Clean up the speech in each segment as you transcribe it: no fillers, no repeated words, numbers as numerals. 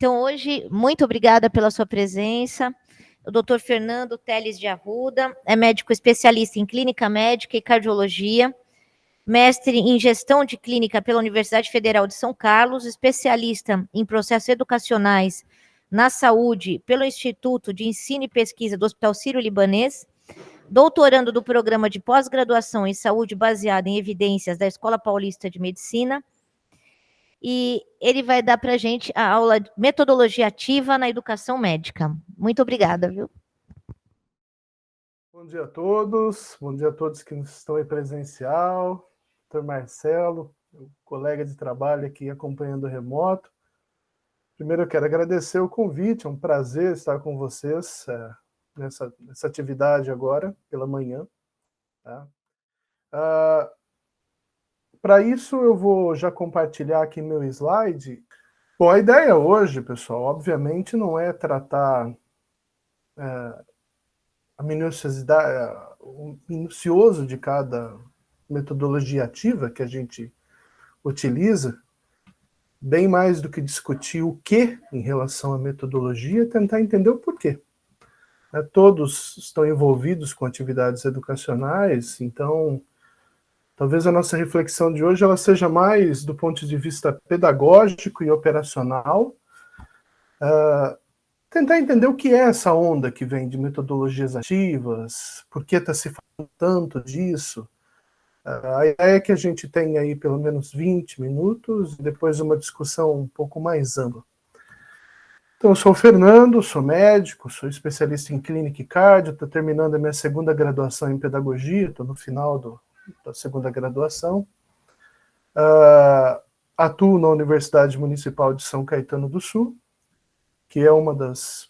Então, hoje, muito obrigada pela sua presença. O doutor Fernando Teles de Arruda é médico especialista em clínica médica e cardiologia, mestre em gestão de clínica pela Universidade Federal de São Carlos, especialista em processos educacionais na saúde pelo Instituto de Ensino e Pesquisa do Hospital Sírio-Libanês, doutorando do programa de pós-graduação em saúde baseado em evidências da Escola Paulista de Medicina, e ele vai dar para a gente a aula de metodologia ativa na educação médica. Muito obrigada, viu? Bom dia a todos que estão aí presencial, doutor Marcelo, colega de trabalho aqui acompanhando o remoto. Primeiro eu quero agradecer o convite, é um prazer estar com vocês nessa atividade agora, pela manhã. Tá? Para isso eu vou já compartilhar aqui meu slide. Bom, a ideia hoje, pessoal, obviamente não é tratar a minuciosidade, o minucioso de cada metodologia ativa que a gente utiliza, bem mais do que discutir o que em relação à metodologia, tentar entender o porquê. Todos estão envolvidos com atividades educacionais, então talvez a nossa reflexão de hoje ela seja mais do ponto de vista pedagógico e operacional, tentar entender o que é essa onda que vem de metodologias ativas, por que está se falando tanto disso. A ideia é que a gente tenha aí pelo menos 20 minutos e depois uma discussão um pouco mais ampla. Então, eu sou o Fernando, sou médico, sou especialista em clínica e cardio, estou terminando a minha segunda graduação em pedagogia, estou no final da segunda graduação. Atuo na Universidade Municipal de São Caetano do Sul, que é uma das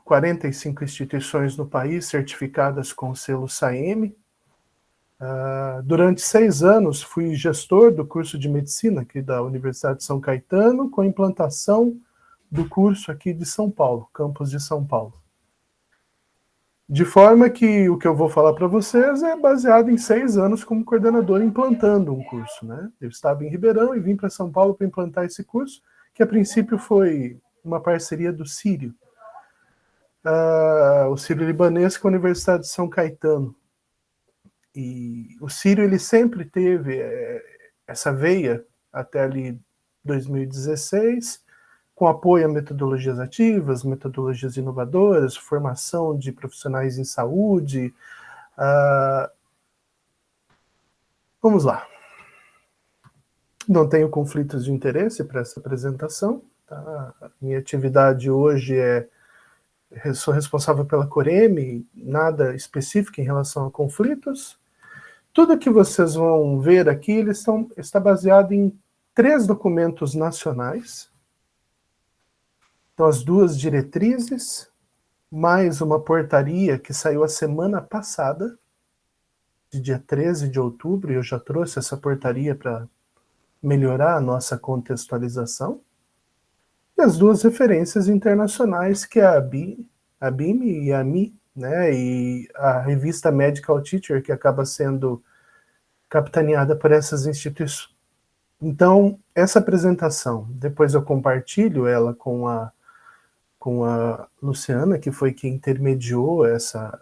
45 instituições no país certificadas com o selo SAEME. Durante 6 anos fui gestor do curso de medicina aqui da Universidade de São Caetano, com implantação do curso aqui de São Paulo, campus de São Paulo. De forma que o que eu vou falar para vocês é baseado em 6 anos como coordenador implantando um curso, né? Eu estava em Ribeirão e vim para São Paulo para implantar esse curso, que a princípio foi uma parceria do Sírio, o Sírio-Libanês com a Universidade de São Caetano. E o Sírio ele sempre teve essa veia até ali 2016, com apoio a metodologias ativas, metodologias inovadoras, formação de profissionais em saúde. Vamos lá. Não tenho conflitos de interesse para essa apresentação. Tá? A minha atividade hoje sou responsável pela Coreme, nada específico em relação a conflitos. Tudo que vocês vão ver aqui, está baseado em 3 documentos nacionais. Então, as 2 diretrizes, mais uma portaria que saiu a semana passada, de dia 13 de outubro, e eu já trouxe essa portaria para melhorar a nossa contextualização. E as 2 referências internacionais, que é a BIME e a AMI, né, e a revista Medical Teacher, que acaba sendo capitaneada por essas instituições. Então, essa apresentação, depois eu compartilho ela com a Luciana, que foi quem intermediou essa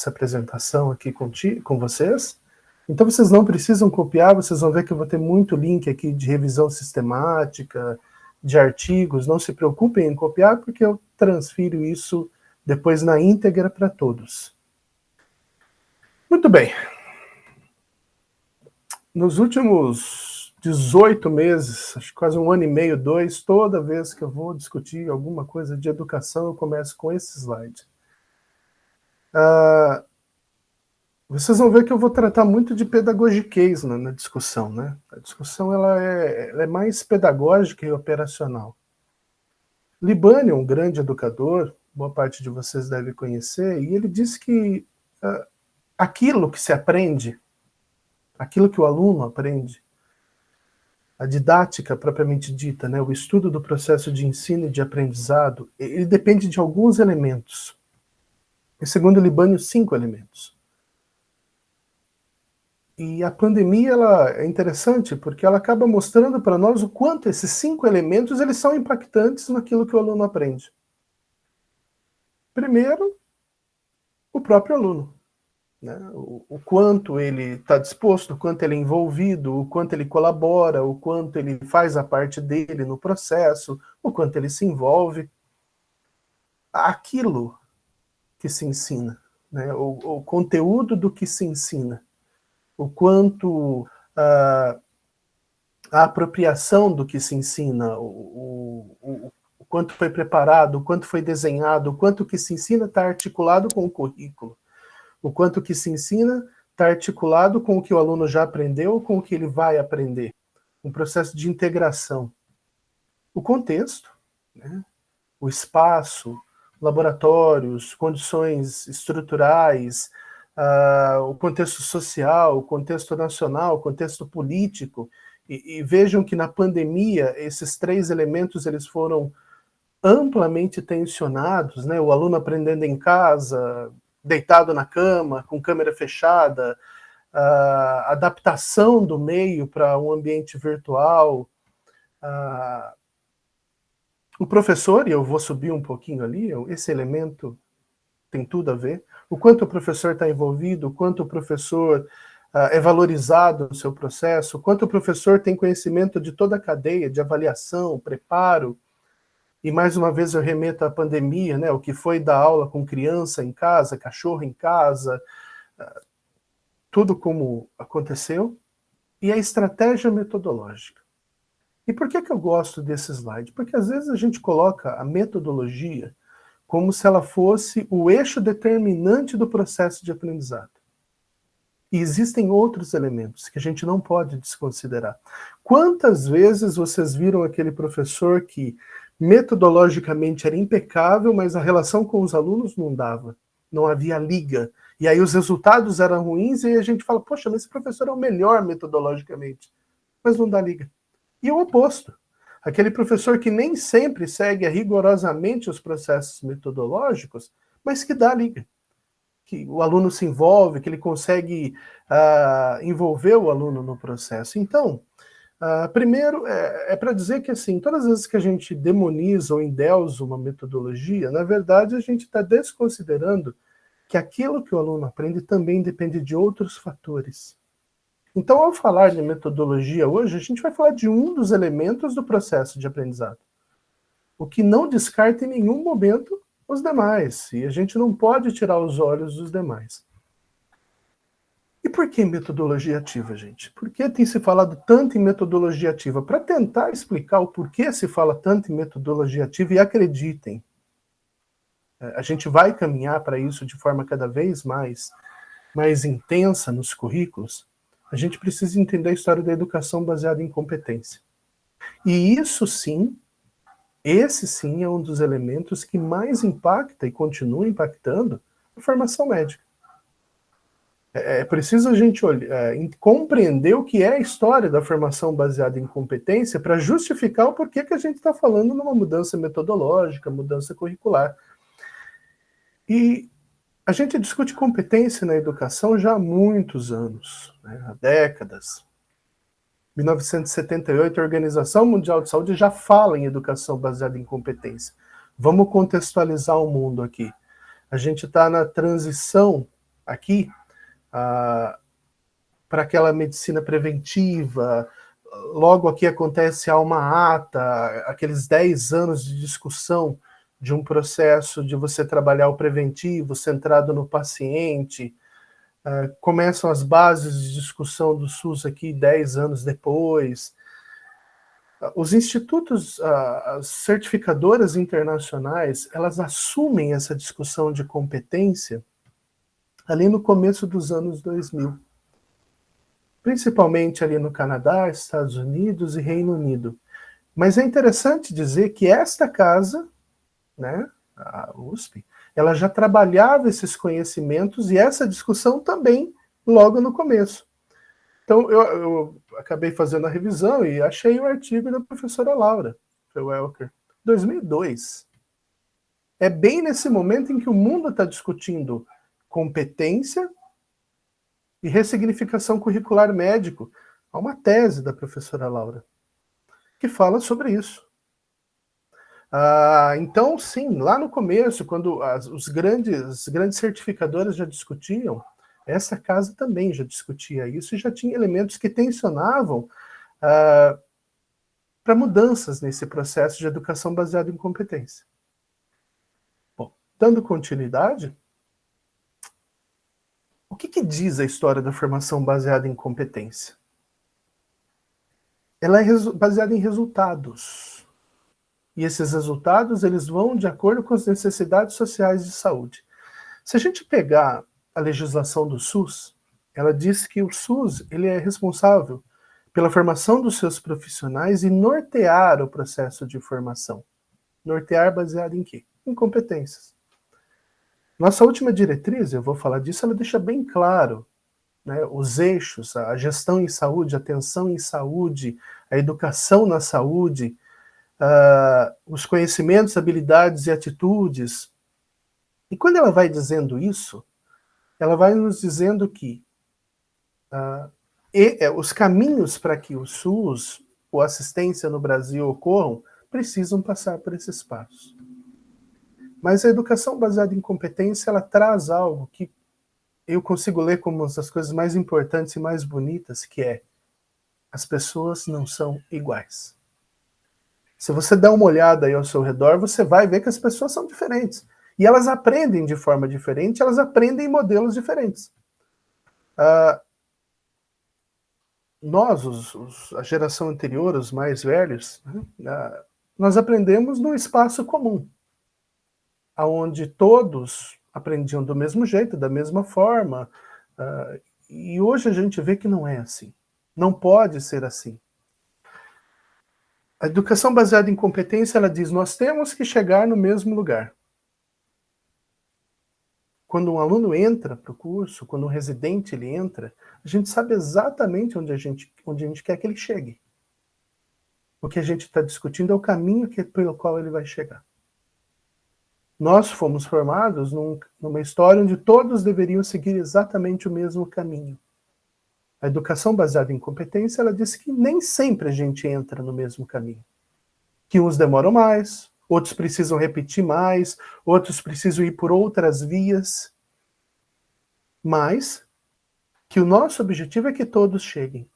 apresentação aqui com vocês. Então, vocês não precisam copiar, vocês vão ver que eu vou ter muito link aqui de revisão sistemática, de artigos, não se preocupem em copiar, porque eu transfiro isso depois na íntegra para todos. Muito bem. Nos últimos 18 meses, acho que quase 1 ano e meio, 2, toda vez que eu vou discutir alguma coisa de educação, eu começo com esse slide. Vocês vão ver que eu vou tratar muito de pedagogiquez na discussão, né? A discussão ela é mais pedagógica e operacional. Libânio é um grande educador, boa parte de vocês deve conhecer, e ele diz que aquilo que se aprende, aquilo que o aluno aprende, a didática propriamente dita, né, o estudo do processo de ensino e de aprendizado, ele depende de alguns elementos. E segundo Libânio, 5 elementos. E a pandemia ela é interessante porque ela acaba mostrando para nós o quanto esses 5 elementos eles são impactantes naquilo que o aluno aprende. Primeiro, o próprio aluno. Né? O quanto ele está disposto, o quanto ele é envolvido, o quanto ele colabora, o quanto ele faz a parte dele no processo, o quanto ele se envolve. Aquilo que se ensina, né? O conteúdo do que se ensina, o quanto a apropriação do que se ensina, o quanto foi preparado, o quanto foi desenhado, o quanto que se ensina está articulado com o currículo, o quanto que se ensina está articulado com o que o aluno já aprendeu, com o que ele vai aprender, um processo de integração. O contexto, né? O espaço, laboratórios, condições estruturais, o contexto social, o contexto nacional, o contexto político, e vejam que na pandemia esses 3 elementos eles foram amplamente tensionados, né? O aluno aprendendo em casa, deitado na cama, com câmera fechada, a adaptação do meio para um ambiente virtual, o professor, e eu vou subir um pouquinho ali, esse elemento tem tudo a ver, o quanto o professor está envolvido, o quanto o professor é valorizado no seu processo, o quanto o professor tem conhecimento de toda a cadeia de avaliação, preparo, e mais uma vez eu remeto à pandemia, né, o que foi dar aula com criança em casa, cachorro em casa, tudo como aconteceu, e a estratégia metodológica. E por que eu gosto desse slide? Porque às vezes a gente coloca a metodologia como se ela fosse o eixo determinante do processo de aprendizado. E existem outros elementos que a gente não pode desconsiderar. Quantas vezes vocês viram aquele professor que metodologicamente era impecável, mas a relação com os alunos não dava, não havia liga, e aí os resultados eram ruins, e a gente fala, poxa, mas esse professor é o melhor metodologicamente, mas não dá liga. E o oposto, aquele professor que nem sempre segue rigorosamente os processos metodológicos, mas que dá liga, que o aluno se envolve, que ele consegue envolver o aluno no processo. Então, primeiro, é para dizer que, assim, todas as vezes que a gente demoniza ou endeusa uma metodologia, na verdade, a gente está desconsiderando que aquilo que o aluno aprende também depende de outros fatores. Então, ao falar de metodologia hoje, a gente vai falar de um dos elementos do processo de aprendizado, o que não descarta em nenhum momento os demais, e a gente não pode tirar os olhos dos demais. E por que metodologia ativa, gente? Por que tem se falado tanto em metodologia ativa? Para tentar explicar o porquê se fala tanto em metodologia ativa, e acreditem, a gente vai caminhar para isso de forma cada vez mais intensa nos currículos, a gente precisa entender a história da educação baseada em competência. E isso sim, esse sim é um dos elementos que mais impacta e continua impactando a formação médica. É preciso a gente compreender o que é a história da formação baseada em competência para justificar o porquê que a gente está falando numa mudança metodológica, mudança curricular. E a gente discute competência na educação já há muitos anos, né, há décadas. Em 1978, a Organização Mundial de Saúde já fala em educação baseada em competência. Vamos contextualizar o mundo aqui. A gente está na transição aqui para aquela medicina preventiva. Logo aqui acontece a Alma Ata, aqueles 10 anos de discussão de um processo de você trabalhar o preventivo, centrado no paciente. Começam as bases de discussão do SUS aqui 10 anos depois. Os institutos, as certificadoras internacionais, elas assumem essa discussão de competência ali no começo dos anos 2000. Principalmente ali no Canadá, Estados Unidos e Reino Unido. Mas é interessante dizer que esta casa, né, a USP, ela já trabalhava esses conhecimentos e essa discussão também logo no começo. Então, eu acabei fazendo a revisão e achei o artigo da professora Laura Welker, 2002. É bem nesse momento em que o mundo está discutindo competência e ressignificação curricular médico. Há uma tese da professora Laura que fala sobre isso. Então, sim, lá no começo, quando os grandes certificadores já discutiam, essa casa também já discutia isso e já tinha elementos que tensionavam para mudanças nesse processo de educação baseada em competência. Bom, dando continuidade, o que diz a história da formação baseada em competência? Ela é baseada em resultados. E esses resultados, eles vão de acordo com as necessidades sociais de saúde. Se a gente pegar a legislação do SUS, ela diz que o SUS ele é responsável pela formação dos seus profissionais e nortear o processo de formação. Nortear baseado em quê? Em competências. Nossa última diretriz, eu vou falar disso, ela deixa bem claro, né, os eixos, a gestão em saúde, a atenção em saúde, a educação na saúde, os conhecimentos, habilidades e atitudes. E quando ela vai dizendo isso, ela vai nos dizendo que os caminhos para que o SUS ou assistência no Brasil ocorram precisam passar por esses passos. Mas a educação baseada em competência, ela traz algo que eu consigo ler como uma das coisas mais importantes e mais bonitas, que é: as pessoas não são iguais. Se você der uma olhada aí ao seu redor, você vai ver que as pessoas são diferentes. E elas aprendem de forma diferente, elas aprendem em modelos diferentes. Nós, a geração anterior, os mais velhos, nós aprendemos num espaço comum, onde todos aprendiam do mesmo jeito, da mesma forma. E hoje a gente vê que não é assim. Não pode ser assim. A educação baseada em competência, ela diz: nós temos que chegar no mesmo lugar. Quando um aluno entra para o curso, quando um residente ele entra, a gente sabe exatamente onde a gente quer que ele chegue. O que a gente está discutindo é o caminho pelo qual ele vai chegar. Nós fomos formados numa história onde todos deveriam seguir exatamente o mesmo caminho. A educação baseada em competência, ela diz que nem sempre a gente entra no mesmo caminho. Que uns demoram mais, outros precisam repetir mais, outros precisam ir por outras vias. Mas que o nosso objetivo é que todos cheguem.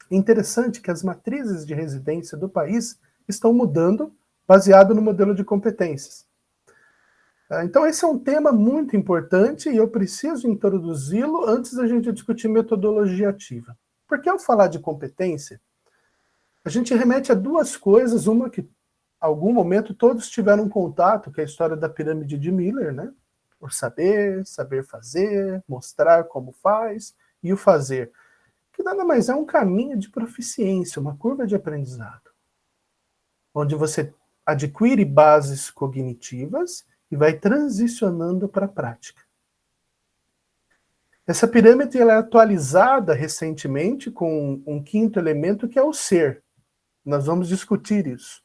É interessante que as matrizes de residência do país estão mudando baseado no modelo de competências. Então esse é um tema muito importante e eu preciso introduzi-lo antes da gente discutir metodologia ativa. Porque ao falar de competência, a gente remete a duas coisas, uma que em algum momento todos tiveram contato, que é a história da pirâmide de Miller, né? O saber fazer, mostrar como faz, e o fazer, que nada mais é um caminho de proficiência, uma curva de aprendizado, onde você adquire bases cognitivas e vai transicionando para a prática. Essa pirâmide ela é atualizada recentemente com um quinto elemento, que é o ser. Nós vamos discutir isso.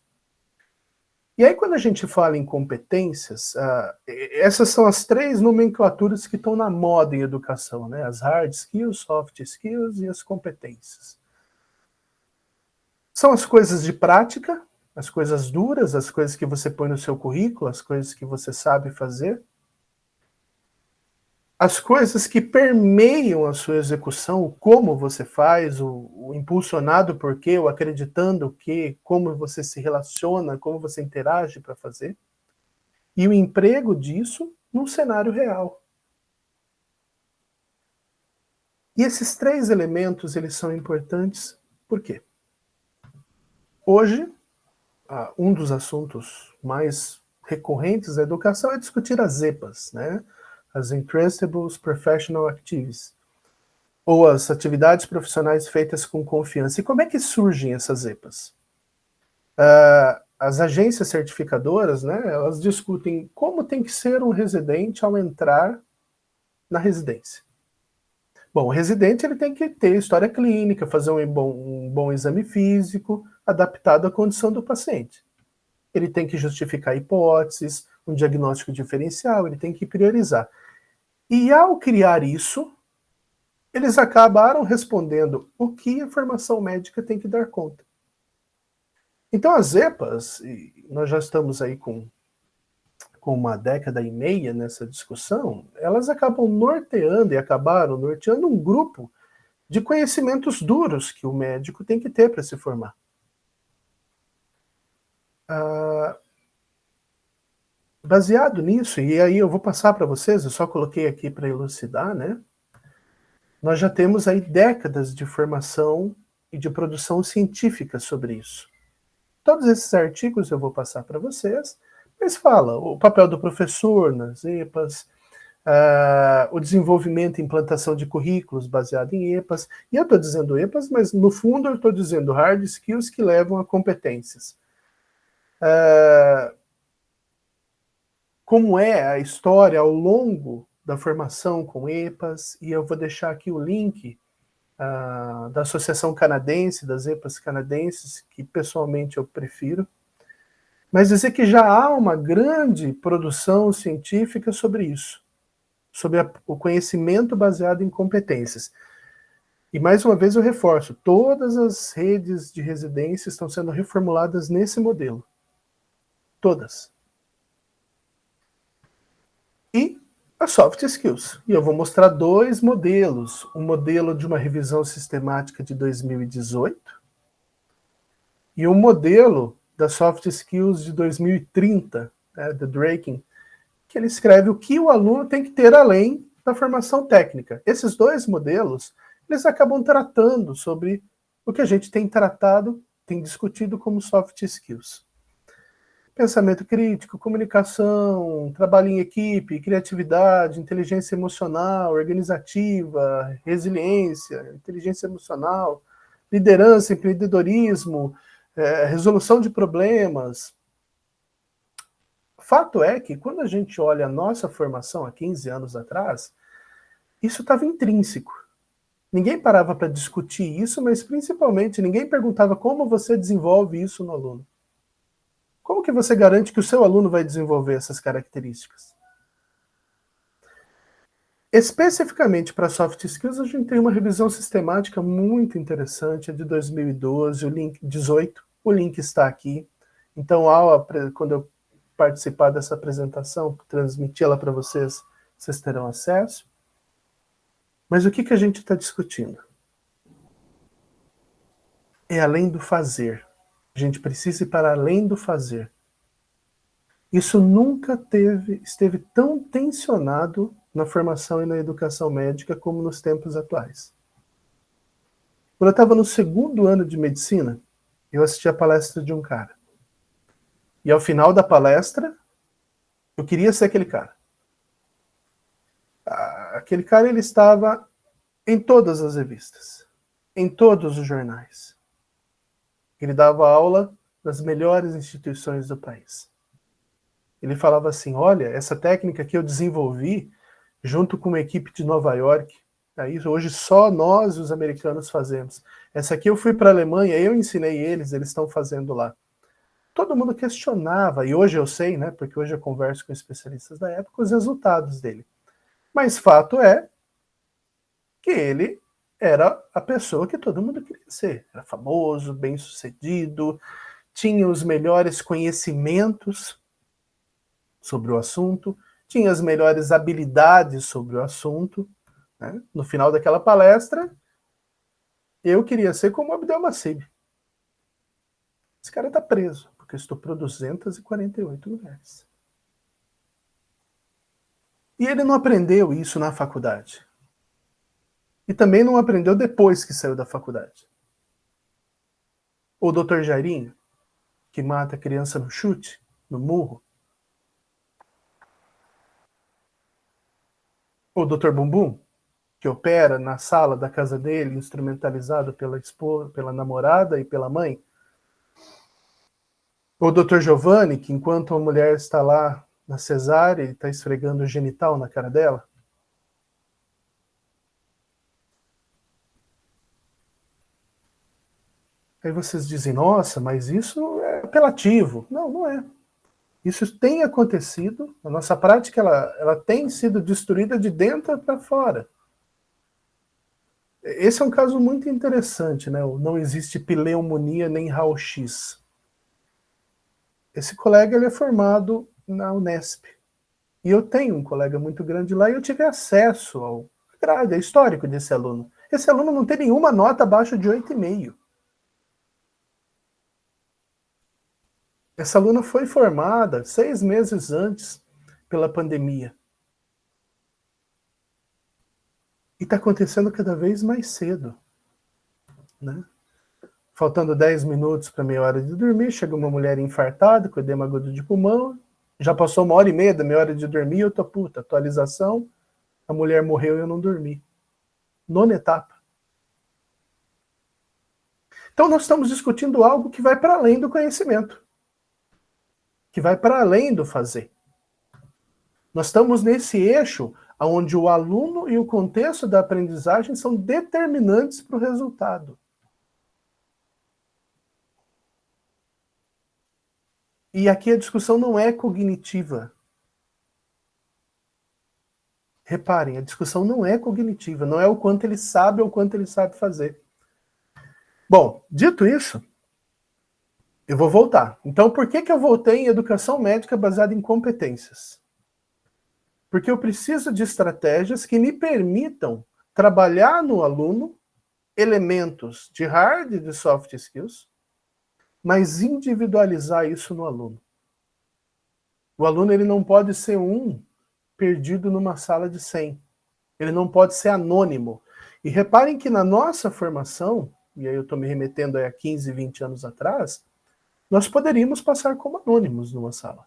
E aí, quando a gente fala em competências, essas são as três nomenclaturas que estão na moda em educação, né? As hard skills, soft skills e as competências. São as coisas de prática, as coisas duras, as coisas que você põe no seu currículo, as coisas que você sabe fazer. As coisas que permeiam a sua execução, o como você faz, o impulsionado por quê, o acreditando que, como você se relaciona, como você interage para fazer. E o emprego disso num cenário real. E esses três elementos, eles são importantes, por quê? Hoje, um dos assuntos mais recorrentes da educação é discutir as EPAs, né? As Entrustable Professional Activities, ou as atividades profissionais feitas com confiança. E como é que surgem essas EPAs? As agências certificadoras, né, elas discutem como tem que ser um residente ao entrar na residência. Bom, o residente ele tem que ter história clínica, fazer um bom exame físico, adaptado à condição do paciente. Ele tem que justificar hipóteses, um diagnóstico diferencial, ele tem que priorizar. E ao criar isso, eles acabaram respondendo o que a formação médica tem que dar conta. Então as EPAs, e nós já estamos aí com uma década e meia nessa discussão, elas acabam norteando e acabaram norteando um grupo de conhecimentos duros que o médico tem que ter para se formar. Baseado nisso, e aí eu vou passar para vocês, eu só coloquei aqui para elucidar, né? Nós já temos aí décadas de formação e de produção científica sobre isso. Todos esses artigos eu vou passar para vocês, mas fala o papel do professor nas EPAs, o desenvolvimento e implantação de currículos baseado em EPAs, e eu estou dizendo EPAs, mas no fundo eu estou dizendo hard skills que levam a competências. Como é a história ao longo da formação com EPAs, e eu vou deixar aqui o link da Associação Canadense, das EPAs canadenses, que pessoalmente eu prefiro, mas dizer que já há uma grande produção científica sobre isso, sobre o conhecimento baseado em competências. E mais uma vez eu reforço, todas as redes de residência estão sendo reformuladas nesse modelo. Todas. E as soft skills. E eu vou mostrar dois modelos. Um modelo de uma revisão sistemática de 2018 e um modelo das soft skills de 2030, né, do Draken, que ele escreve o que o aluno tem que ter além da formação técnica. Esses dois modelos, eles acabam tratando sobre o que a gente tem tratado, tem discutido como soft skills. Pensamento crítico, comunicação, trabalho em equipe, criatividade, inteligência emocional, organizativa, resiliência, inteligência emocional, liderança, empreendedorismo, resolução de problemas. Fato é que quando a gente olha a nossa formação há 15 anos atrás, isso estava intrínseco. Ninguém parava para discutir isso, mas principalmente ninguém perguntava como você desenvolve isso no aluno. Como que você garante que o seu aluno vai desenvolver essas características? Especificamente para soft skills, a gente tem uma revisão sistemática muito interessante, é de 2012, o link 18, o link está aqui. Então, quando eu participar dessa apresentação, transmitir ela para vocês, vocês terão acesso. Mas o que a gente está discutindo? É além do fazer. A gente precisa ir para além do fazer. Isso nunca esteve tão tensionado na formação e na educação médica como nos tempos atuais. Quando eu estava no segundo ano de medicina, eu assisti a palestra de um cara. E ao final da palestra, eu queria ser aquele cara. Aquele cara, ele estava em todas as revistas, em todos os jornais. Ele dava aula nas melhores instituições do país. Ele falava assim, olha, essa técnica que eu desenvolvi junto com uma equipe de Nova York, aí hoje só nós, os americanos, fazemos. Essa aqui eu fui para a Alemanha, eu ensinei eles estão fazendo lá. Todo mundo questionava, e hoje eu sei, né, porque hoje eu converso com especialistas da época, os resultados dele. Mas fato é que ele era a pessoa que todo mundo queria ser. Era famoso, bem-sucedido, tinha os melhores conhecimentos sobre o assunto, tinha as melhores habilidades sobre o assunto. Né? No final daquela palestra, eu queria ser como Abdelmacib. Esse cara está preso, porque estuprou 248 mulheres. E ele não aprendeu isso na faculdade. E também não aprendeu depois que saiu da faculdade. O Dr. Jairinho, que mata a criança no chute, no murro. O Dr. Bumbum, que opera na sala da casa dele, instrumentalizado pela esposa, pela namorada e pela mãe. O Dr. Giovanni, que enquanto a mulher está lá na cesárea, ele está esfregando o genital na cara dela. Aí vocês dizem, nossa, mas isso é apelativo. Não, não é. Isso tem acontecido, a nossa prática ela tem sido destruída de dentro para fora. Esse é um caso muito interessante, né? Não existe pneumonia nem raio-x. Esse colega ele é formado na Unesp. E eu tenho um colega muito grande lá e eu tive acesso ao grade, ao histórico desse aluno. Esse aluno não tem nenhuma nota abaixo de 8,5. Essa aluna foi formada 6 meses antes pela pandemia. E está acontecendo cada vez mais cedo. Né? Faltando 10 minutos para meia hora de dormir, chega uma mulher infartada com edema agudo de pulmão, já passou 1h30 da minha hora de dormir, eu tô puta, atualização, a mulher morreu e eu não dormi. 9ª etapa. Então nós estamos discutindo algo que vai para além do conhecimento, que vai para além do fazer. Nós estamos nesse eixo onde o aluno e o contexto da aprendizagem são determinantes para o resultado. E aqui a discussão não é cognitiva. Reparem, a discussão não é cognitiva, não é o quanto ele sabe ou o quanto ele sabe fazer. Bom, dito isso, eu vou voltar. Então, por que eu voltei em educação médica baseada em competências? Porque eu preciso de estratégias que me permitam trabalhar no aluno elementos de hard e de soft skills, mas individualizar isso no aluno. O aluno ele não pode ser um perdido numa sala de 100. Ele não pode ser anônimo. E reparem que na nossa formação, e aí eu estou me remetendo a 15, 20 anos atrás, nós poderíamos passar como anônimos numa sala.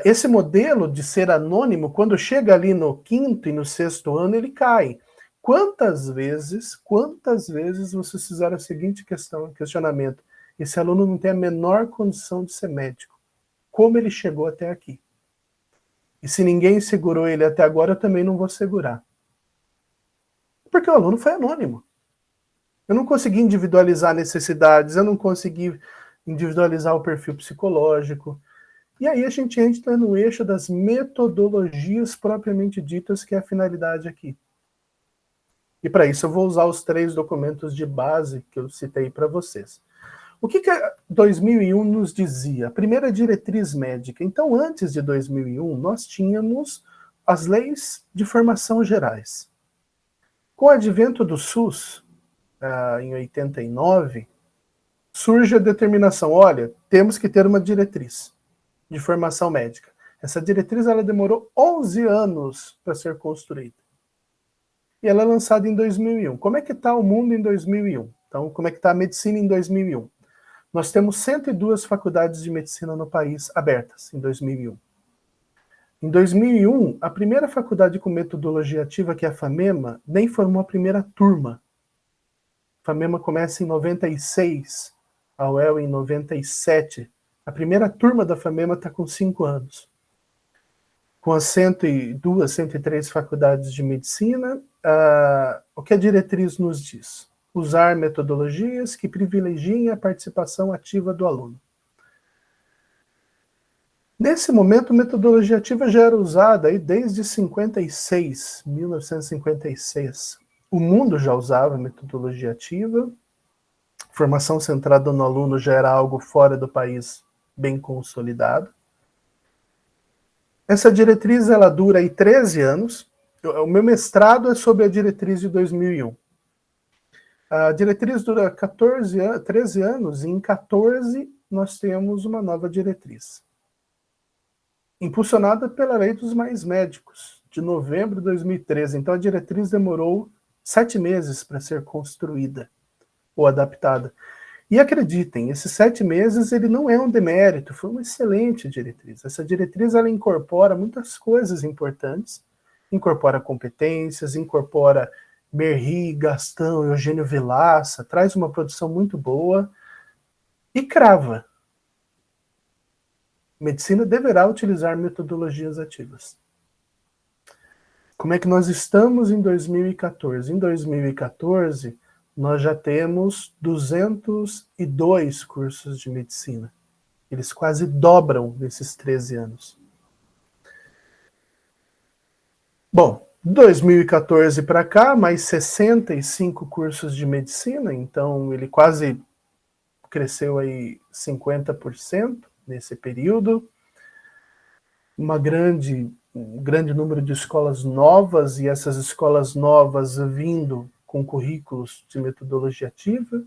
Esse modelo de ser anônimo, quando chega ali no 5º e no 6º ano, ele cai. Quantas vezes vocês fizeram a seguinte questionamento? Esse aluno não tem a menor condição de ser médico. Como ele chegou até aqui? E se ninguém segurou ele até agora, eu também não vou segurar. Porque o aluno foi anônimo. Eu não consegui individualizar necessidades, eu não consegui individualizar o perfil psicológico. E aí a gente entra no eixo das metodologias propriamente ditas, que é a finalidade aqui. E para isso eu vou usar os 3 documentos de base que eu citei para vocês. O que 2001 nos dizia? A primeira diretriz médica. Então, antes de 2001, nós tínhamos as leis de formação gerais. Com o advento do SUS, em 89, surge a determinação, olha, temos que ter uma diretriz de formação médica. Essa diretriz ela demorou 11 anos para ser construída. E ela é lançada em 2001. Como é que está o mundo em 2001? Então, como é que está a medicina em 2001? Nós temos 102 faculdades de medicina no país abertas em 2001. Em 2001, a primeira faculdade com metodologia ativa, que é a FAMEMA, nem formou a primeira turma. A FAMEMA começa em 96, a UEL em 97. A primeira turma da FAMEMA está com 5 anos. Com as 102, 103 faculdades de medicina, o que a diretriz nos diz? Usar metodologias que privilegiem a participação ativa do aluno. Nesse momento, metodologia ativa já era usada aí desde 1956. O mundo já usava metodologia ativa. Formação centrada no aluno já era algo fora do país bem consolidado. Essa diretriz ela dura aí 13 anos. O meu mestrado é sobre a diretriz de 2001. A diretriz dura 13 anos e em 14 nós temos uma nova diretriz. Impulsionada pela Lei dos Mais Médicos, de novembro de 2013. Então a diretriz demorou 7 meses para ser construída ou adaptada. E acreditem, esses 7 meses ele não é um demérito, foi uma excelente diretriz. Essa diretriz ela incorpora muitas coisas importantes, incorpora competências, incorpora Merri, Gastão, Eugênio Vilaça, traz uma produção muito boa e crava. Medicina deverá utilizar metodologias ativas. Como é que nós estamos em 2014? Em 2014, nós já temos 202 cursos de medicina. Eles quase dobram nesses 13 anos. Bom, 2014 para cá, mais 65 cursos de medicina, então ele quase cresceu aí 50% nesse período. Um grande número de escolas novas, e essas escolas novas vindo com currículos de metodologia ativa.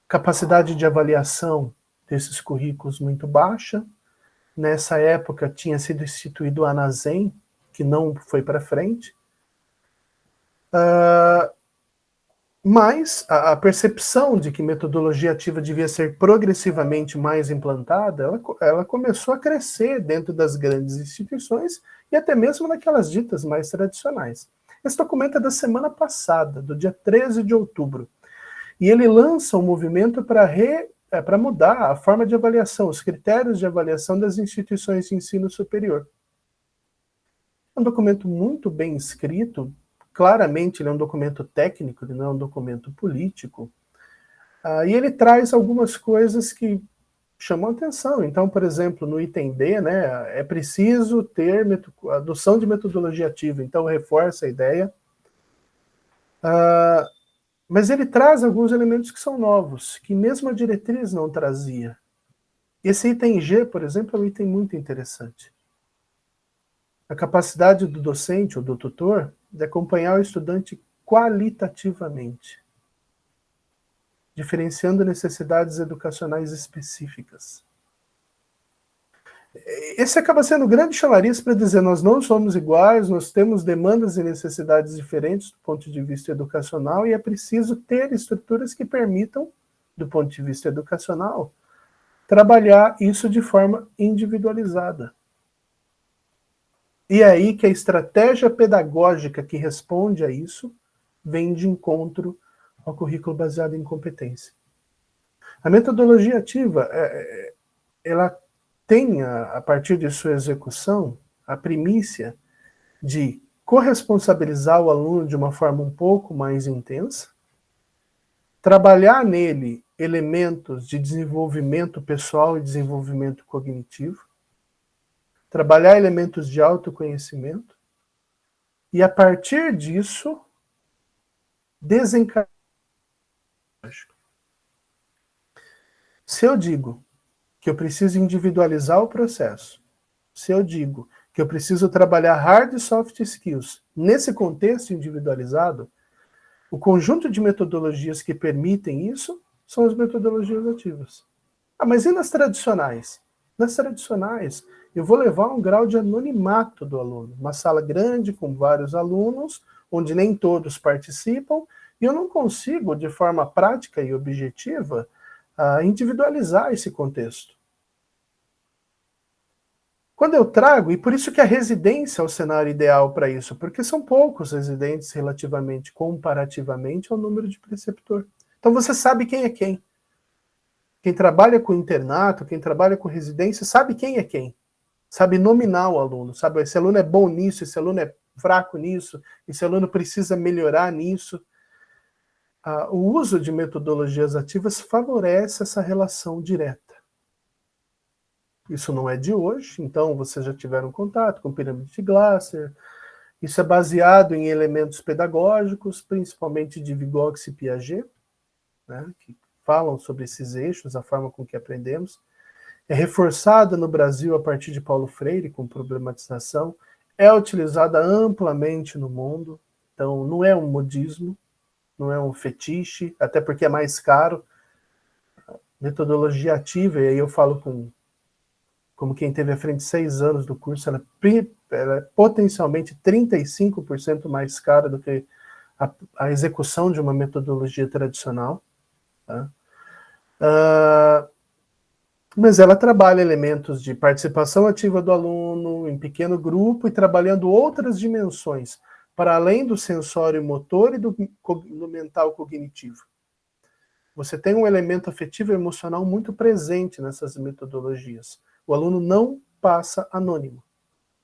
Capacidade de avaliação desses currículos muito baixa. Nessa época tinha sido instituído o ANASEM, que não foi para frente. Mas a percepção de que metodologia ativa devia ser progressivamente mais implantada, ela começou a crescer dentro das grandes instituições e até mesmo naquelas ditas mais tradicionais. Esse documento é da semana passada, do dia 13 de outubro, e ele lança um movimento para mudar a forma de avaliação, os critérios de avaliação das instituições de ensino superior. É um documento muito bem escrito. Claramente ele é um documento técnico, ele não é um documento político, e ele traz algumas coisas que chamam a atenção. Então, por exemplo, no item B, né, é preciso ter adoção de metodologia ativa, então reforça a ideia, mas ele traz alguns elementos que são novos, que mesmo a diretriz não trazia. Esse item G, por exemplo, é um item muito interessante. A capacidade do docente ou do tutor de acompanhar o estudante qualitativamente, diferenciando necessidades educacionais específicas. Esse acaba sendo um grande chamariz para dizer: nós não somos iguais, nós temos demandas e necessidades diferentes do ponto de vista educacional, e é preciso ter estruturas que permitam, do ponto de vista educacional, trabalhar isso de forma individualizada. E é aí que a estratégia pedagógica que responde a isso vem de encontro ao currículo baseado em competência. A metodologia ativa, ela tem, a partir de sua execução, a primícia de corresponsabilizar o aluno de uma forma um pouco mais intensa, trabalhar nele elementos de desenvolvimento pessoal e desenvolvimento cognitivo, trabalhar elementos de autoconhecimento, e a partir disso, desencadear. Se eu digo que eu preciso individualizar o processo, se eu digo que eu preciso trabalhar hard e soft skills nesse contexto individualizado, o conjunto de metodologias que permitem isso são as metodologias ativas. Mas e nas tradicionais? Nas tradicionais, eu vou levar um grau de anonimato do aluno. Uma sala grande com vários alunos, onde nem todos participam, e eu não consigo, de forma prática e objetiva, individualizar esse contexto. Quando eu trago, e por isso que a residência é o cenário ideal para isso, porque são poucos residentes relativamente, comparativamente ao número de preceptor. Então você sabe quem é quem. Quem trabalha com internato, quem trabalha com residência, sabe quem é quem. Sabe nominar o aluno, sabe, esse aluno é bom nisso, esse aluno é fraco nisso, esse aluno precisa melhorar nisso. O uso de metodologias ativas favorece essa relação direta. Isso não é de hoje, então vocês já tiveram contato com a pirâmide de Glasser. Isso é baseado em elementos pedagógicos, principalmente de Vygotsky e Piaget, né, que falam sobre esses eixos, a forma com que aprendemos. É reforçada no Brasil a partir de Paulo Freire, com problematização. É utilizada amplamente no mundo, então não é um modismo, não é um fetiche, até porque é mais caro. Metodologia ativa, e aí eu falo como quem teve à frente 6 anos do curso, ela é potencialmente 35% mais cara do que a execução de uma metodologia tradicional. Tá? Mas ela trabalha elementos de participação ativa do aluno, em pequeno grupo, e trabalhando outras dimensões, para além do sensório motor e do mental cognitivo. Você tem um elemento afetivo e emocional muito presente nessas metodologias. O aluno não passa anônimo.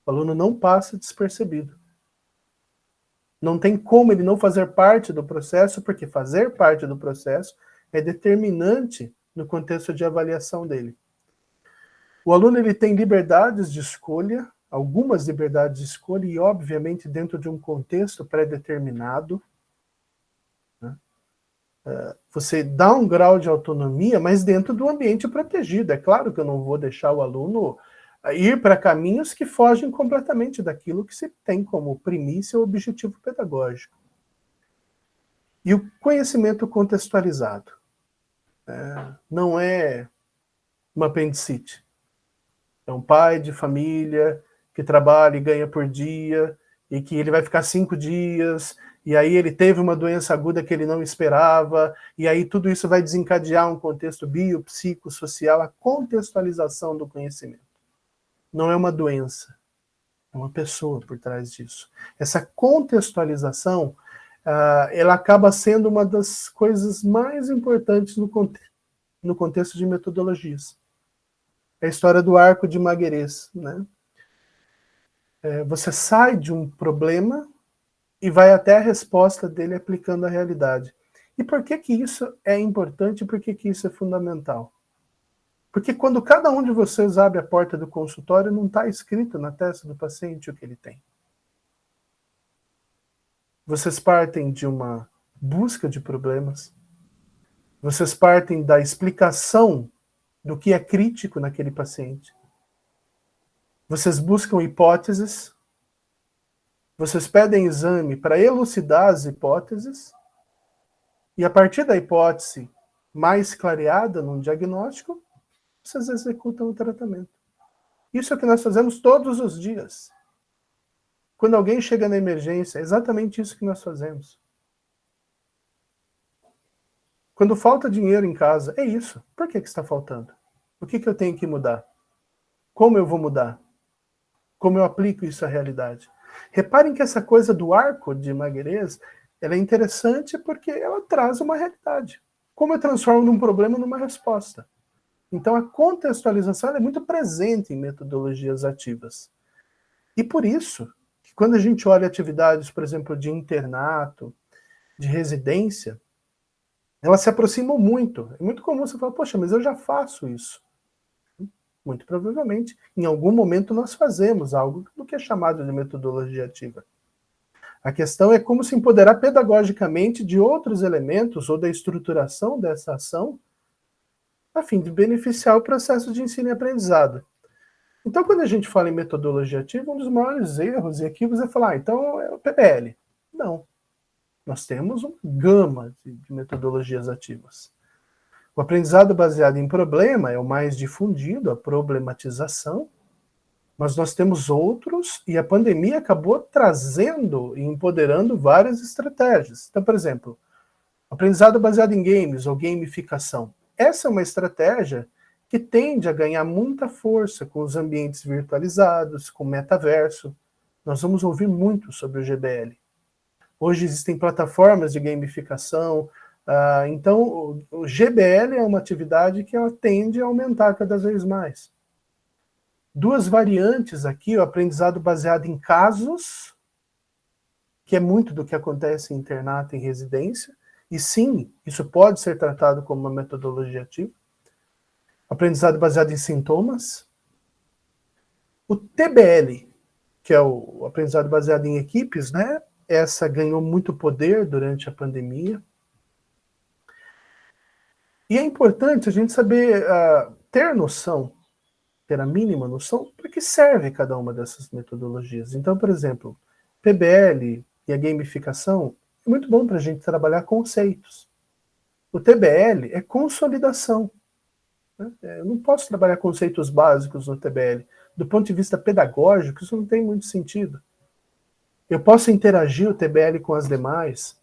O aluno não passa despercebido. Não tem como ele não fazer parte do processo, porque fazer parte do processo é determinante no contexto de avaliação dele. O aluno ele tem liberdades de escolha algumas liberdades de escolha e, obviamente, dentro de um contexto pré-determinado. Né? Você dá um grau de autonomia, mas dentro do ambiente protegido. É claro que eu não vou deixar o aluno ir para caminhos que fogem completamente daquilo que se tem como primícia ou objetivo pedagógico. E o conhecimento contextualizado. Não é uma apendicite. É um pai de família que trabalha e ganha por dia, e que ele vai ficar 5 dias, e aí ele teve uma doença aguda que ele não esperava, e aí tudo isso vai desencadear um contexto biopsicossocial, a contextualização do conhecimento. Não é uma doença, é uma pessoa por trás disso. Essa contextualização, ela acaba sendo uma das coisas mais importantes no contexto de metodologias. É a história do arco de Magerês, né? Você sai de um problema e vai até a resposta dele aplicando a realidade. E por que que isso é importante e por que que isso é fundamental? Porque quando cada um de vocês abre a porta do consultório, não está escrito na testa do paciente o que ele tem. Vocês partem de uma busca de problemas, vocês partem da explicação do que é crítico naquele paciente. Vocês buscam hipóteses, vocês pedem exame para elucidar as hipóteses, e a partir da hipótese mais clareada num diagnóstico, vocês executam o tratamento. Isso é o que nós fazemos todos os dias. Quando alguém chega na emergência, é exatamente isso que nós fazemos. Quando falta dinheiro em casa, é isso. Por que está faltando? O que eu tenho que mudar? Como eu vou mudar? Como eu aplico isso à realidade? Reparem que essa coisa do arco de Magerês, ela é interessante porque ela traz uma realidade. Como eu transformo um problema numa resposta? Então a contextualização é muito presente em metodologias ativas. E por isso, quando a gente olha atividades, por exemplo, de internato, de residência, elas se aproximam muito. É muito comum você falar, poxa, mas eu já faço isso. Muito provavelmente, em algum momento nós fazemos algo do que é chamado de metodologia ativa. A questão é como se empoderar pedagogicamente de outros elementos ou da estruturação dessa ação a fim de beneficiar o processo de ensino e aprendizado. Então, quando a gente fala em metodologia ativa, um dos maiores erros e equívocos é falar, então é o PBL. Não. Nós temos uma gama de metodologias ativas. O aprendizado baseado em problema é o mais difundido, a problematização, mas nós temos outros, e a pandemia acabou trazendo e empoderando várias estratégias. Então, por exemplo, aprendizado baseado em games ou gamificação. Essa é uma estratégia que tende a ganhar muita força com os ambientes virtualizados, com o metaverso. Nós vamos ouvir muito sobre o GBL. Hoje existem plataformas de gamificação, então o GBL é uma atividade que ela tende a aumentar cada vez mais. Duas variantes aqui, o aprendizado baseado em casos, que é muito do que acontece em internato e em residência, e sim, isso pode ser tratado como uma metodologia ativa. Aprendizado baseado em sintomas. O TBL, que é o aprendizado baseado em equipes, né? Essa ganhou muito poder durante a pandemia. E é importante a gente saber ter noção, ter a mínima noção, para que serve cada uma dessas metodologias. Então, por exemplo, PBL e a gamificação é muito bom para a gente trabalhar conceitos. O TBL é consolidação. Né? Eu não posso trabalhar conceitos básicos no TBL. Do ponto de vista pedagógico, isso não tem muito sentido. Eu posso interagir o TBL com as demais.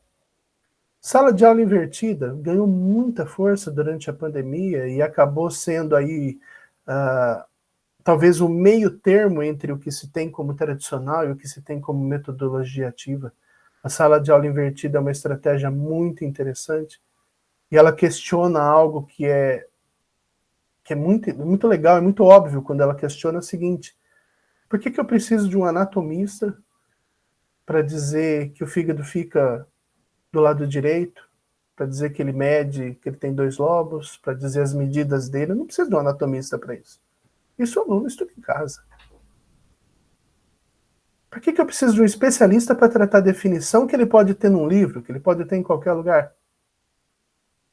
Sala de aula invertida ganhou muita força durante a pandemia e acabou sendo aí talvez o meio termo entre o que se tem como tradicional e o que se tem como metodologia ativa. A sala de aula invertida é uma estratégia muito interessante e ela questiona algo que é muito legal, é muito óbvio quando ela questiona o seguinte: por que eu preciso de um anatomista para dizer que o fígado fica do lado direito, para dizer que ele mede, que ele tem 2 lobos, para dizer as medidas dele? Eu não preciso de um anatomista para isso. Isso o aluno estuda em casa. Por que eu preciso de um especialista para tratar a definição que ele pode ter num livro, que ele pode ter em qualquer lugar?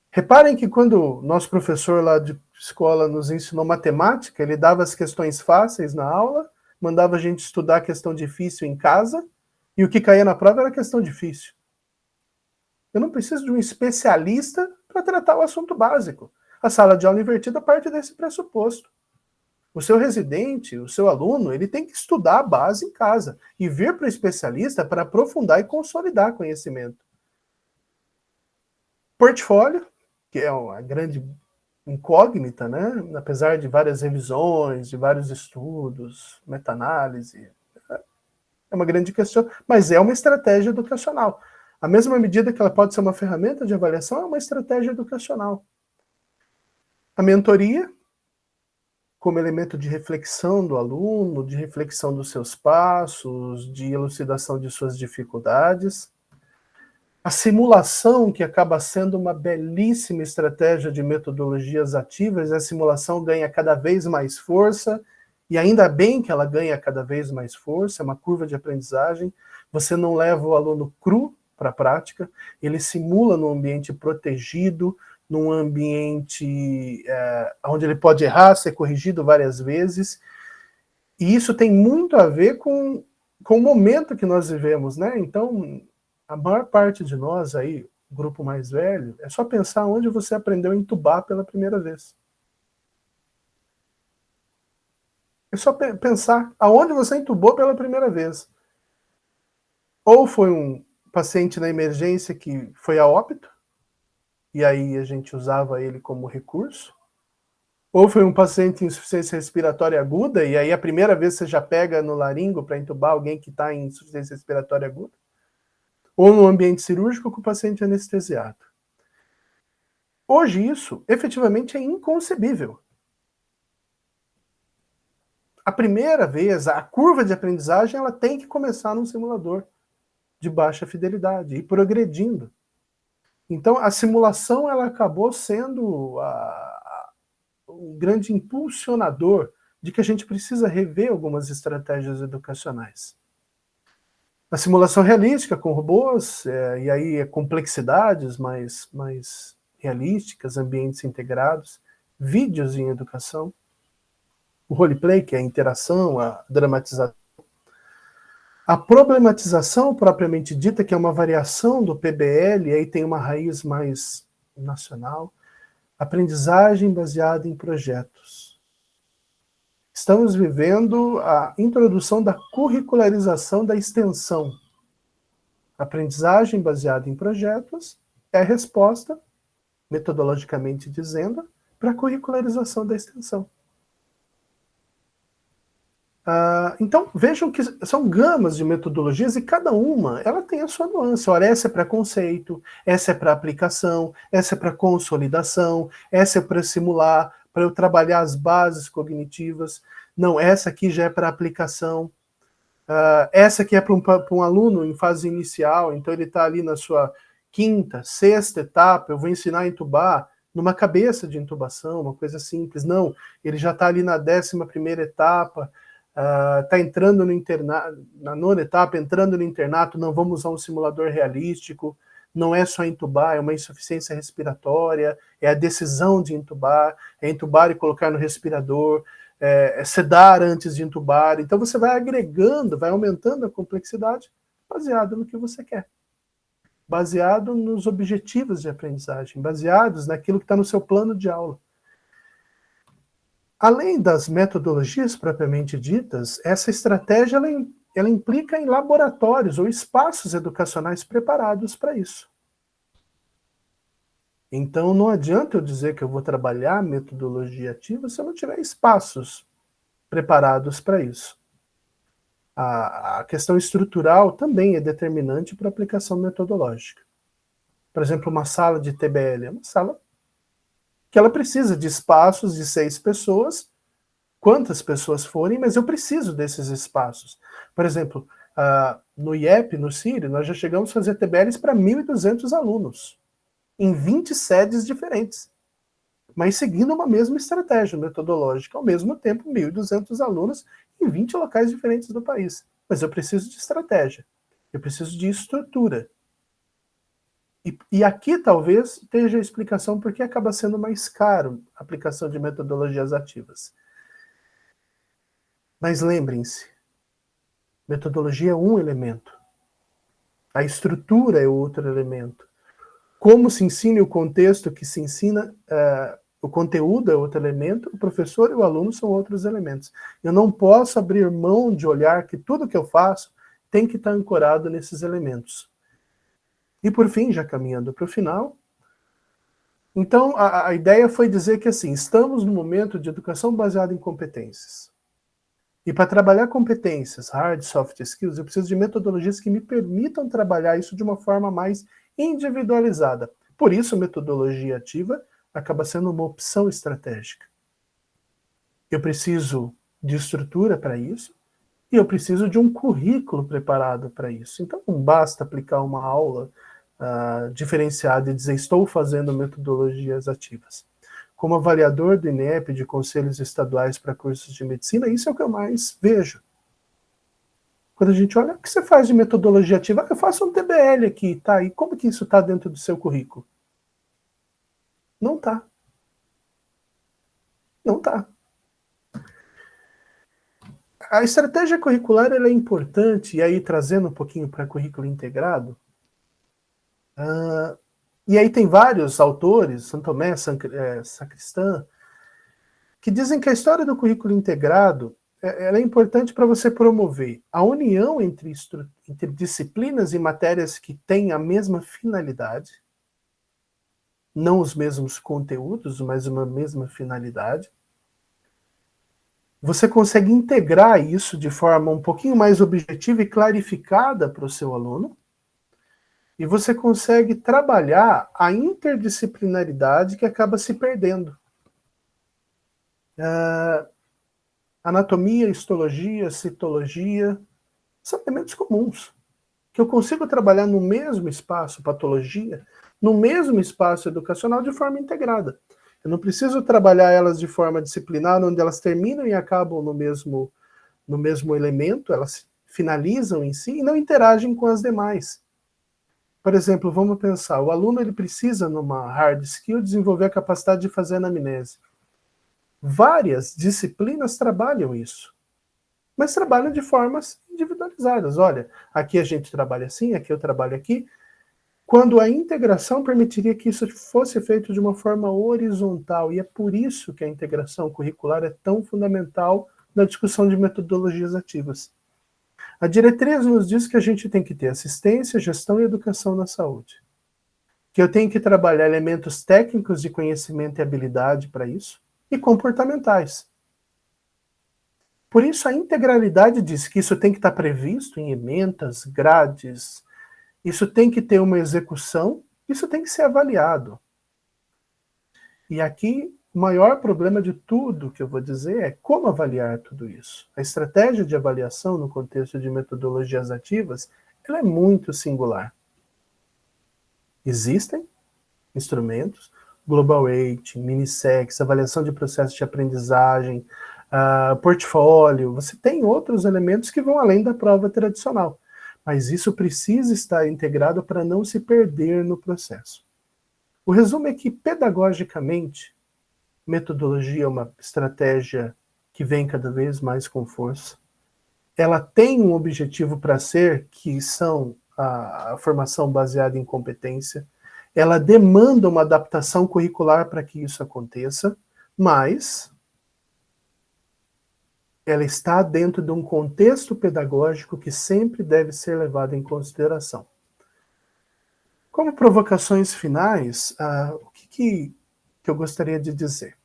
Reparem que quando nosso professor lá de escola nos ensinou matemática, ele dava as questões fáceis na aula, mandava a gente estudar a questão difícil em casa, e o que caía na prova era questão difícil. Eu não preciso de um especialista para tratar o assunto básico. A sala de aula invertida parte desse pressuposto. O seu residente, o seu aluno, ele tem que estudar a base em casa e vir para o especialista para aprofundar e consolidar conhecimento. Portfólio, que é uma grande incógnita, né? Apesar de várias revisões, de vários estudos, meta-análise, é uma grande questão, mas é uma estratégia educacional. A mesma medida que ela pode ser uma ferramenta de avaliação, é uma estratégia educacional. A mentoria, como elemento de reflexão do aluno, de reflexão dos seus passos, de elucidação de suas dificuldades. A simulação, que acaba sendo uma belíssima estratégia de metodologias ativas, a simulação ganha cada vez mais força, e ainda bem que ela ganha cada vez mais força, é uma curva de aprendizagem. Você não leva o aluno cru para a prática, ele simula num ambiente protegido, num ambiente onde ele pode errar, ser corrigido várias vezes, e isso tem muito a ver com o momento que nós vivemos, né? Então, a maior parte de nós aí, o grupo mais velho, é só pensar onde você aprendeu a entubar pela primeira vez. É só pensar aonde você entubou pela primeira vez. Ou foi um paciente na emergência que foi a óbito, e aí a gente usava ele como recurso. Ou foi um paciente em insuficiência respiratória aguda, e aí a primeira vez você já pega no laringo para entubar alguém que está em insuficiência respiratória aguda. Ou no ambiente cirúrgico com o paciente anestesiado. Hoje isso, efetivamente, é inconcebível. A primeira vez, a curva de aprendizagem, ela tem que começar num simulador de baixa fidelidade e progredindo. Então, a simulação ela acabou sendo um grande impulsionador de que a gente precisa rever algumas estratégias educacionais. A simulação realística com robôs, e aí complexidades mais realísticas, ambientes integrados, vídeos em educação, o roleplay, que é a interação, a dramatização, a problematização propriamente dita, que é uma variação do PBL, e aí tem uma raiz mais nacional, aprendizagem baseada em projetos. Estamos vivendo a introdução da curricularização da extensão. Aprendizagem baseada em projetos é a resposta, metodologicamente dizendo, para a curricularização da extensão. Então, vejam que são gamas de metodologias e cada uma ela tem a sua nuance. Ora, essa é para conceito, essa é para aplicação, essa é para consolidação, essa é para simular, para eu trabalhar as bases cognitivas. Não, essa aqui já é para aplicação. Essa aqui é para um aluno em fase inicial, então ele está ali na sua quinta, sexta etapa, eu vou ensinar a intubar numa cabeça de intubação, uma coisa simples. Não, ele já está ali na 11ª etapa, está entrando no internato, na 9ª etapa, entrando no internato, não vamos usar um simulador realístico, não é só intubar, é uma insuficiência respiratória, é a decisão de intubar, é intubar e colocar no respirador, é sedar antes de intubar. Então você vai agregando, vai aumentando a complexidade baseado no que você quer. Baseado nos objetivos de aprendizagem, baseados naquilo que está no seu plano de aula. Além das metodologias propriamente ditas, essa estratégia ela implica em laboratórios ou espaços educacionais preparados para isso. Então não adianta eu dizer que eu vou trabalhar metodologia ativa se eu não tiver espaços preparados para isso. A questão estrutural também é determinante para a aplicação metodológica. Por exemplo, uma sala de TBL é uma sala que ela precisa de espaços de 6 pessoas, quantas pessoas forem, mas eu preciso desses espaços. Por exemplo, no IEP, no Sírio, nós já chegamos a fazer TBLs para 1.200 alunos, em 20 sedes diferentes, mas seguindo uma mesma estratégia metodológica, ao mesmo tempo 1.200 alunos em 20 locais diferentes do país. mas eu preciso de estratégia, eu preciso de estrutura. E aqui talvez esteja a explicação por que acaba sendo mais caro a aplicação de metodologias ativas. Mas lembrem-se, metodologia é um elemento, a estrutura é outro elemento. Como se ensina e o contexto que se ensina, o conteúdo é outro elemento, o professor e o aluno são outros elementos. Eu não posso abrir mão de olhar que tudo que eu faço tem que estar ancorado nesses elementos. E por fim, já caminhando para o final, então a ideia foi dizer que assim, estamos no momento de educação baseada em competências. E para trabalhar competências, hard, soft skills, eu preciso de metodologias que me permitam trabalhar isso de uma forma mais individualizada. Por isso, metodologia ativa acaba sendo uma opção estratégica. Eu preciso de estrutura para isso e eu preciso de um currículo preparado para isso. Então, não basta aplicar uma aula diferenciada e dizer estou fazendo metodologias ativas. Como avaliador do INEP, de conselhos estaduais para cursos de medicina, isso é o que eu mais vejo. Quando a gente olha, o que você faz de metodologia ativa? Eu faço um TBL aqui, tá? E como que isso está dentro do seu currículo? Não está. Não está. A estratégia curricular ela é importante, e aí trazendo um pouquinho para currículo integrado, e aí tem vários autores, Santo Tomé, Sacristã, que dizem que a história do currículo integrado ela é importante para você promover a união entre disciplinas e matérias que têm a mesma finalidade, não os mesmos conteúdos, mas uma mesma finalidade. Você consegue integrar isso de forma um pouquinho mais objetiva e clarificada para o seu aluno, e você consegue trabalhar a interdisciplinaridade que acaba se perdendo. Anatomia, histologia, citologia, são elementos comuns, que eu consigo trabalhar no mesmo espaço, patologia, no mesmo espaço educacional de forma integrada. Eu não preciso trabalhar elas de forma disciplinar, onde elas terminam e acabam no mesmo elemento, elas finalizam em si e não interagem com as demais. Por exemplo, vamos pensar, o aluno ele precisa, numa hard skill, desenvolver a capacidade de fazer anamnese. Várias disciplinas trabalham isso, mas trabalham de formas individualizadas. Olha, aqui a gente trabalha assim, aqui eu trabalho aqui, quando a integração permitiria que isso fosse feito de uma forma horizontal, e é por isso que a integração curricular é tão fundamental na discussão de metodologias ativas. A diretriz nos diz que a gente tem que ter assistência, gestão e educação na saúde. Que eu tenho que trabalhar elementos técnicos de conhecimento e habilidade para isso, e comportamentais. Por isso, a integralidade diz que isso tem que estar previsto em ementas, grades, isso tem que ter uma execução, isso tem que ser avaliado. E aqui, o maior problema de tudo que eu vou dizer é como avaliar tudo isso. A estratégia de avaliação no contexto de metodologias ativas, ela é muito singular. Existem instrumentos, Global Weighting, Minisex, avaliação de processo de aprendizagem, portfólio, você tem outros elementos que vão além da prova tradicional. Mas isso precisa estar integrado para não se perder no processo. O resumo é que, pedagogicamente, metodologia é uma estratégia que vem cada vez mais com força. Ela tem um objetivo para ser, que são a formação baseada em competência. Ela demanda uma adaptação curricular para que isso aconteça, mas ela está dentro de um contexto pedagógico que sempre deve ser levado em consideração. Como provocações finais, o que eu gostaria de dizer?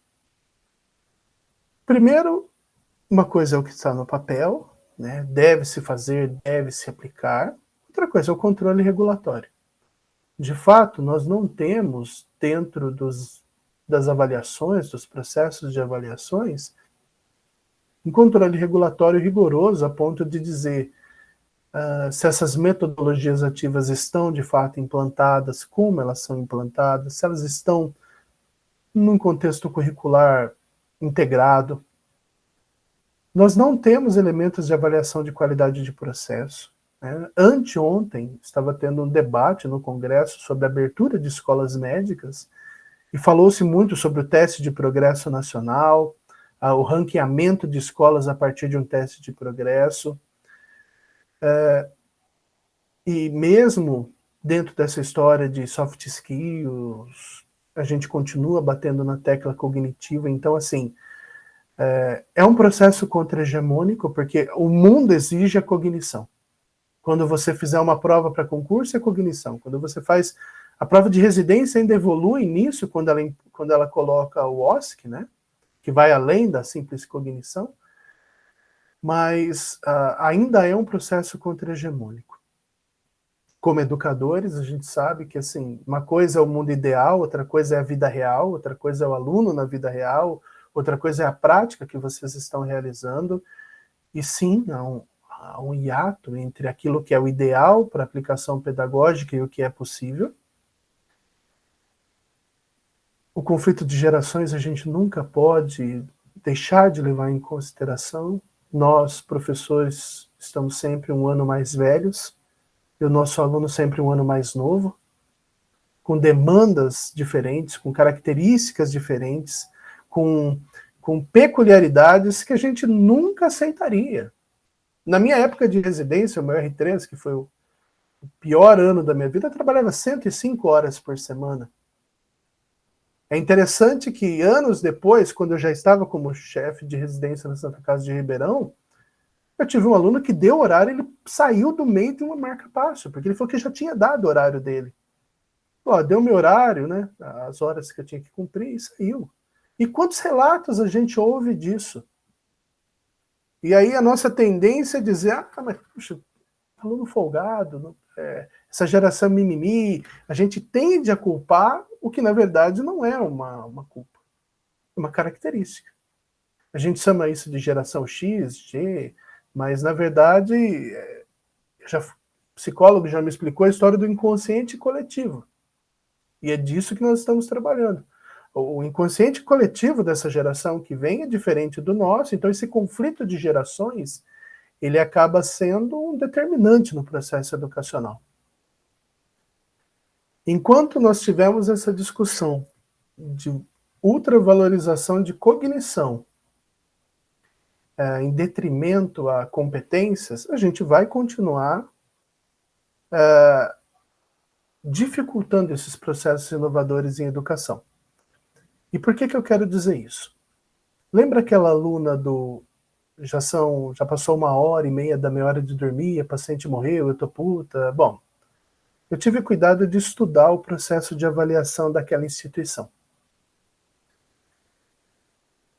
Primeiro, uma coisa é o que está no papel, né? Deve-se fazer, deve-se aplicar. Outra coisa é o controle regulatório. De fato, nós não temos, dentro das avaliações, dos processos de avaliações, um controle regulatório rigoroso a ponto de dizer se essas metodologias ativas estão de fato implantadas, como elas são implantadas, se elas estão num contexto curricular integrado. Nós não temos elementos de avaliação de qualidade de processo. Né? Anteontem, estava tendo um debate no Congresso sobre a abertura de escolas médicas, e falou-se muito sobre o teste de progresso nacional, o ranqueamento de escolas a partir de um teste de progresso. E mesmo dentro dessa história de soft skills, a gente continua batendo na tecla cognitiva. Então, assim, é um processo contra-hegemônico, porque o mundo exige a cognição. Quando você fizer uma prova para concurso, é cognição. Quando você faz a prova de residência, ainda evolui nisso, quando ela coloca o OSCE, né, que vai além da simples cognição, mas ainda é um processo contra-hegemônico. Como educadores, a gente sabe que, assim, uma coisa é o mundo ideal, outra coisa é a vida real, outra coisa é o aluno na vida real, outra coisa é a prática que vocês estão realizando, e sim, há um hiato entre aquilo que é o ideal para aplicação pedagógica e o que é possível. O conflito de gerações a gente nunca pode deixar de levar em consideração. Nós, professores, estamos sempre um ano mais velhos, e o nosso aluno sempre um ano mais novo, com demandas diferentes, com características diferentes, com peculiaridades que a gente nunca aceitaria. Na minha época de residência, o meu R3, que foi o pior ano da minha vida, eu trabalhava 105 horas por semana. É interessante que anos depois, quando eu já estava como chefe de residência na Santa Casa de Ribeirão, eu tive um aluno que deu horário, ele saiu do meio de uma marca-passo, porque ele falou que já tinha dado o horário dele. Ó, deu meu horário, né, as horas que eu tinha que cumprir, e saiu. E quantos relatos a gente ouve disso? E aí a nossa tendência é dizer, mas puxa, aluno folgado, essa geração mimimi, a gente tende a culpar o que na verdade não é uma culpa, é uma característica. A gente chama isso de geração X, G, mas na verdade, psicólogo já me explicou a história do inconsciente coletivo. E é disso que nós estamos trabalhando. O inconsciente coletivo dessa geração que vem é diferente do nosso, então esse conflito de gerações, ele acaba sendo um determinante no processo educacional. Enquanto nós tivemos essa discussão de ultravalorização de cognição, em detrimento a competências, a gente vai continuar dificultando esses processos inovadores em educação. E por que eu quero dizer isso? Lembra aquela aluna já passou 1h30 da minha hora de dormir, a paciente morreu, eu tô puta. Bom, eu tive cuidado de estudar o processo de avaliação daquela instituição.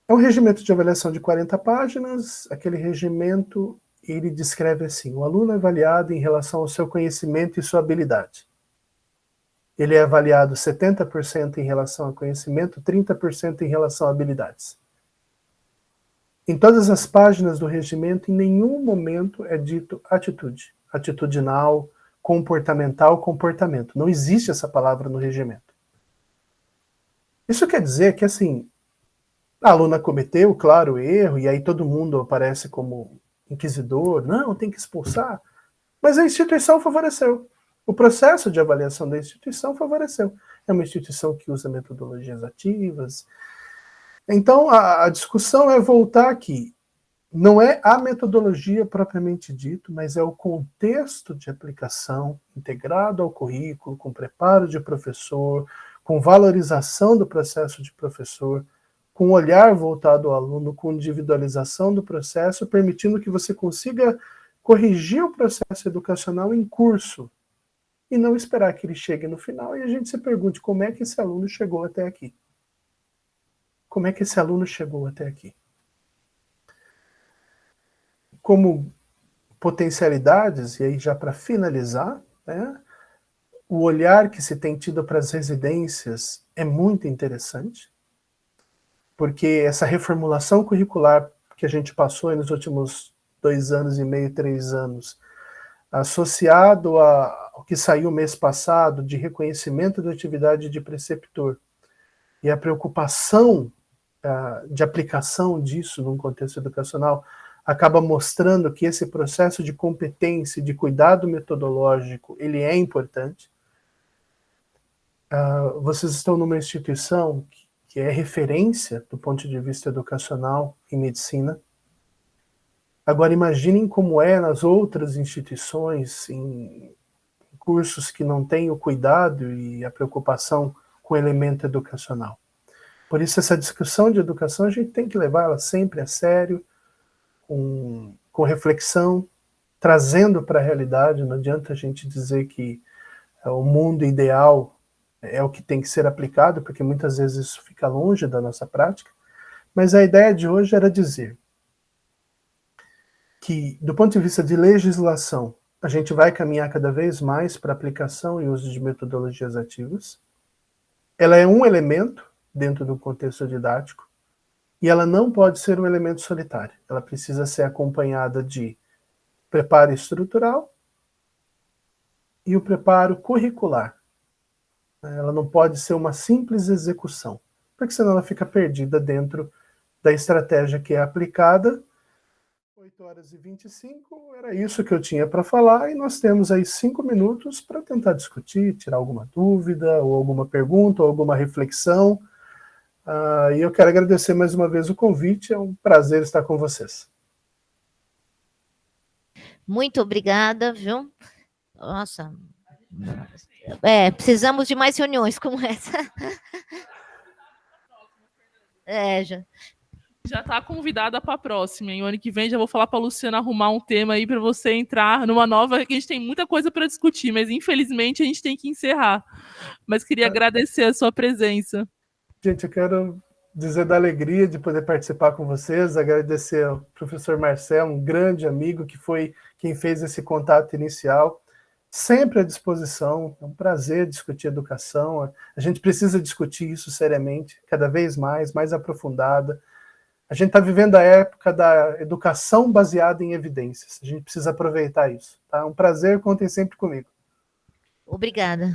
É um regimento de avaliação de 40 páginas, aquele regimento, ele descreve assim, o aluno é avaliado em relação ao seu conhecimento e sua habilidade. Ele é avaliado 70% em relação ao conhecimento, 30% em relação a habilidades. Em todas as páginas do regimento, em nenhum momento é dito atitude, atitudinal, comportamental, comportamento. Não existe essa palavra no regimento. Isso quer dizer que, assim, a aluna cometeu, claro, erro, e aí todo mundo aparece como inquisidor, não, tem que expulsar, mas a instituição favoreceu. O processo de avaliação da instituição favoreceu. É uma instituição que usa metodologias ativas. Então, a discussão é voltar aqui. Não é a metodologia propriamente dito, mas é o contexto de aplicação integrado ao currículo, com preparo de professor, com valorização do processo de professor, com olhar voltado ao aluno, com individualização do processo, permitindo que você consiga corrigir o processo educacional em curso, e não esperar que ele chegue no final e a gente se pergunte como é que esse aluno chegou até aqui. Como é que esse aluno chegou até aqui? Como potencialidades, e aí já para finalizar, né, o olhar que se tem tido para as residências é muito interessante, porque essa reformulação curricular que a gente passou nos últimos 2 anos e meio, 3 anos, associado ao que saiu mês passado de reconhecimento da atividade de preceptor e a preocupação de aplicação disso num contexto educacional, acaba mostrando que esse processo de competência, de cuidado metodológico, ele é importante. Vocês estão numa instituição que é referência do ponto de vista educacional em medicina. Agora imaginem como é nas outras instituições, em cursos que não têm o cuidado e a preocupação com o elemento educacional. Por isso essa discussão de educação a gente tem que levar ela sempre a sério, com reflexão, trazendo para a realidade. Não adianta a gente dizer que o mundo ideal é o que tem que ser aplicado, porque muitas vezes isso fica longe da nossa prática, mas a ideia de hoje era dizer que, do ponto de vista de legislação, a gente vai caminhar cada vez mais para aplicação e uso de metodologias ativas. Ela é um elemento dentro do contexto didático, e ela não pode ser um elemento solitário. Ela precisa ser acompanhada de preparo estrutural e o preparo curricular. Ela não pode ser uma simples execução, porque senão ela fica perdida dentro da estratégia que é aplicada. 8h25, era isso que eu tinha para falar, e nós temos aí 5 minutos para tentar discutir, tirar alguma dúvida, ou alguma pergunta, ou alguma reflexão. E eu quero agradecer mais uma vez o convite, é um prazer estar com vocês. Muito obrigada, viu? Nossa, precisamos de mais reuniões como essa. Já está convidada para a próxima, hein? O ano que vem já vou falar para a Luciana arrumar um tema aí para você entrar numa nova, que a gente tem muita coisa para discutir, mas infelizmente a gente tem que encerrar. Mas queria agradecer a sua presença. Gente, eu quero dizer da alegria de poder participar com vocês, agradecer ao professor Marcelo, um grande amigo que foi quem fez esse contato inicial, sempre à disposição, é um prazer discutir educação, a gente precisa discutir isso seriamente, cada vez mais aprofundada. A gente está vivendo a época da educação baseada em evidências, a gente precisa aproveitar isso. Tá? Um prazer, contem sempre comigo. Obrigada.